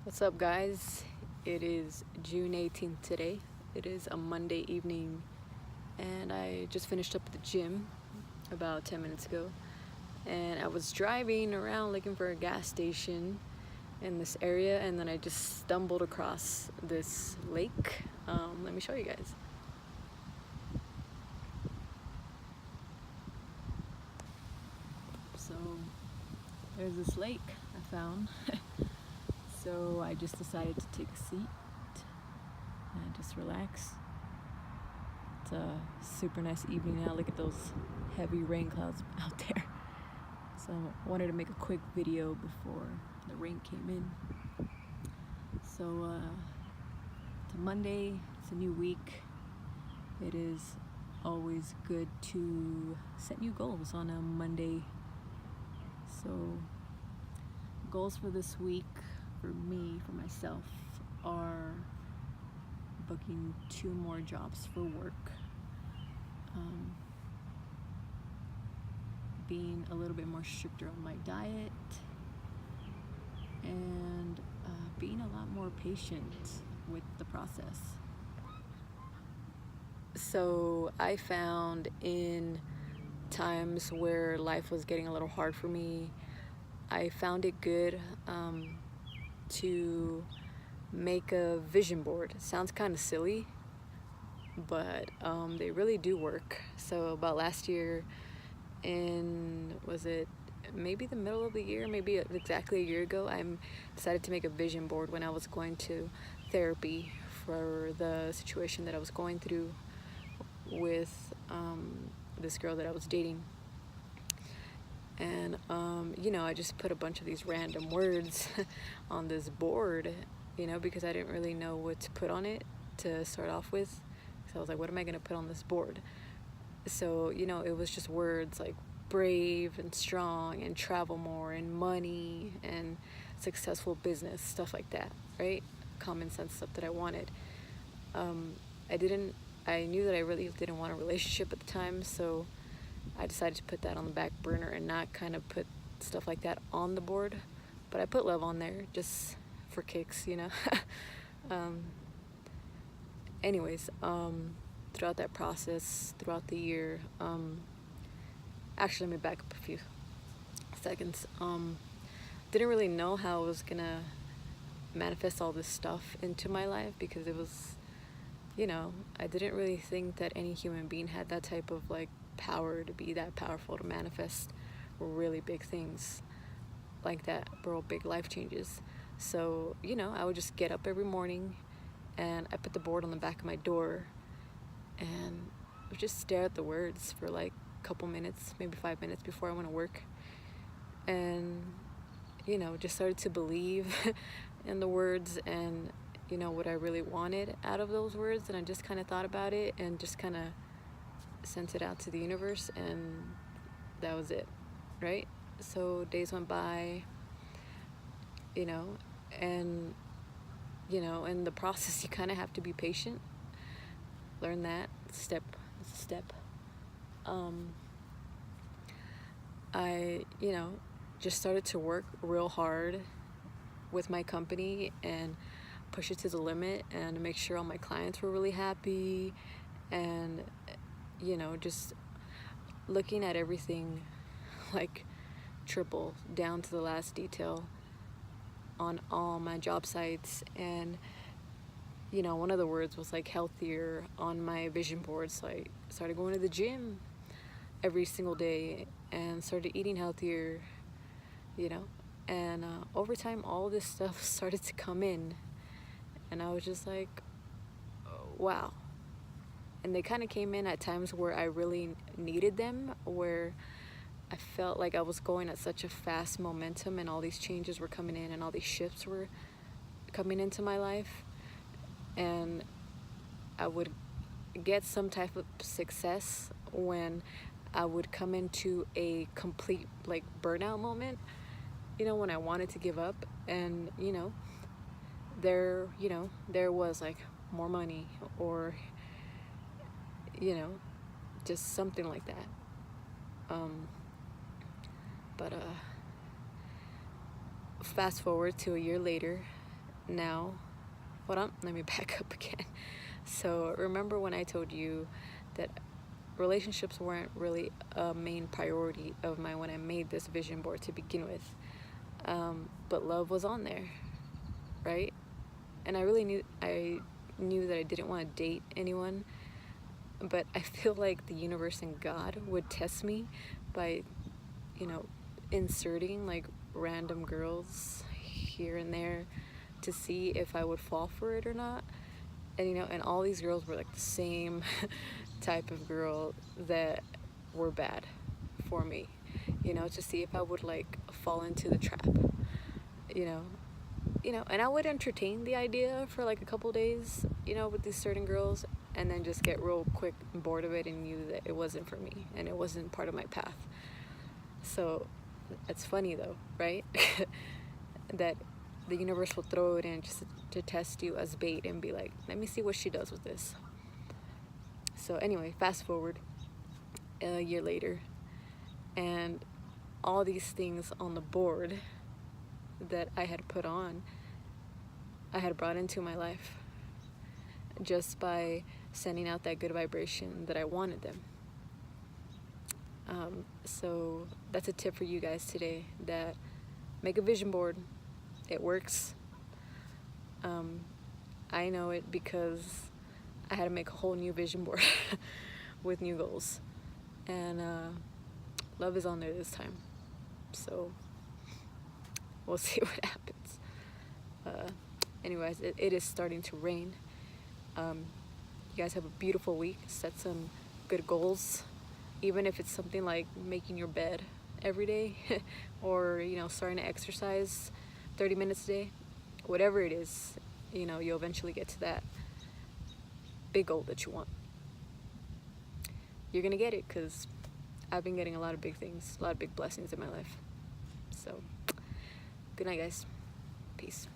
What's up, guys? It is June 18th today. It is a Monday evening, and I just finished up at the gym about 10 minutes ago. And I was driving around looking for a gas station in this area, and then I just stumbled across this lake. Let me show you guys. So, there's this lake I found. So I just decided to take a seat and just relax. It's a super nice evening now. Look at those heavy rain clouds out there. So I wanted to make a quick video before the rain came in. So it's a Monday, it's a new week. It is always good to set new goals on a Monday. So goals for this week for me, for myself, are booking 2 more jobs for work, being a little bit more stricter on my diet, and being a lot more patient with the process. So I found in times where life was getting a little hard for me, I found it good to make a vision board. It sounds kind of silly, but they really do work. So about last year, was it maybe the middle of the year, maybe exactly a year ago, I decided to make a vision board when I was going to therapy for the situation that I was going through with this girl that I was dating. And I just put a bunch of these random words on this board, because I didn't really know what to put on it to start off with. So I was like, what am I going to put on this board? So, it was just words like brave and strong and travel more and money and successful business, stuff like that, right? Common sense stuff that I wanted. I knew that I really didn't want a relationship at the time, so I decided to put that on the back burner and not kind of put stuff like that on the board. But I put love on there just for kicks, Anyways, throughout that process, throughout the year, actually, let me back up a few seconds. Didn't really know how I was gonna manifest all this stuff into my life, because it was, I didn't really think that any human being had that type of power to be that powerful to manifest really big things like that, bro, big life changes. So, I would just get up every morning and I put the board on the back of my door and I would just stare at the words for a couple minutes, maybe 5 minutes before I went to work. And, just started to believe in the words and, what I really wanted out of those words. And I just kind of thought about it and just kind of sent it out to the universe, and that was it, right? So days went by, and in the process you kind of have to be patient. Learn that step. I just started to work real hard with my company and push it to the limit and make sure all my clients were really happy, and just looking at everything triple down to the last detail on all my job sites. And one of the words was healthier on my vision board, so I started going to the gym every single day and started eating healthier, and over time all this stuff started to come in, and I was just like, wow. And they kind of came in at times where I really needed them, where I felt like I was going at such a fast momentum and all these changes were coming in and all these shifts were coming into my life, and I would get some type of success when I would come into a complete burnout moment, when I wanted to give up. And there was more money, or just something like that. But fast forward to a year later, now, hold on, let me back up again. So remember when I told you that relationships weren't really a main priority of mine when I made this vision board to begin with, but love was on there, right? And I knew that I didn't want to date anyone, but I feel like the universe and God would test me by, you know, inserting like random girls here and there to see if I would fall for it or not. And and all these girls were like the same type of girl that were bad for me, to see if I would like fall into the trap, you know. And I would entertain the idea for like a couple days, with these certain girls, and then just get real quick bored of it and knew that it wasn't for me and it wasn't part of my path. So it's funny though, right? That the universe will throw it in just to test you as bait and be like, let me see what she does with this. So anyway, fast forward a year later, and all these things on the board that I had put on, I had brought into my life just by sending out that good vibration that I wanted them. So that's a tip for you guys today, that make a vision board. It works. I know it because I had to make a whole new vision board with new goals, and love is on there this time, so we'll see what happens. Anyways, it is starting to rain. You guys have a beautiful week. Set some good goals, even if it's something like making your bed every day or starting to exercise 30 minutes a day. Whatever it is, you'll eventually get to that big goal that you want. You're gonna get it, because I've been getting a lot of big things, a lot of big blessings in my life. So good night, guys. Peace.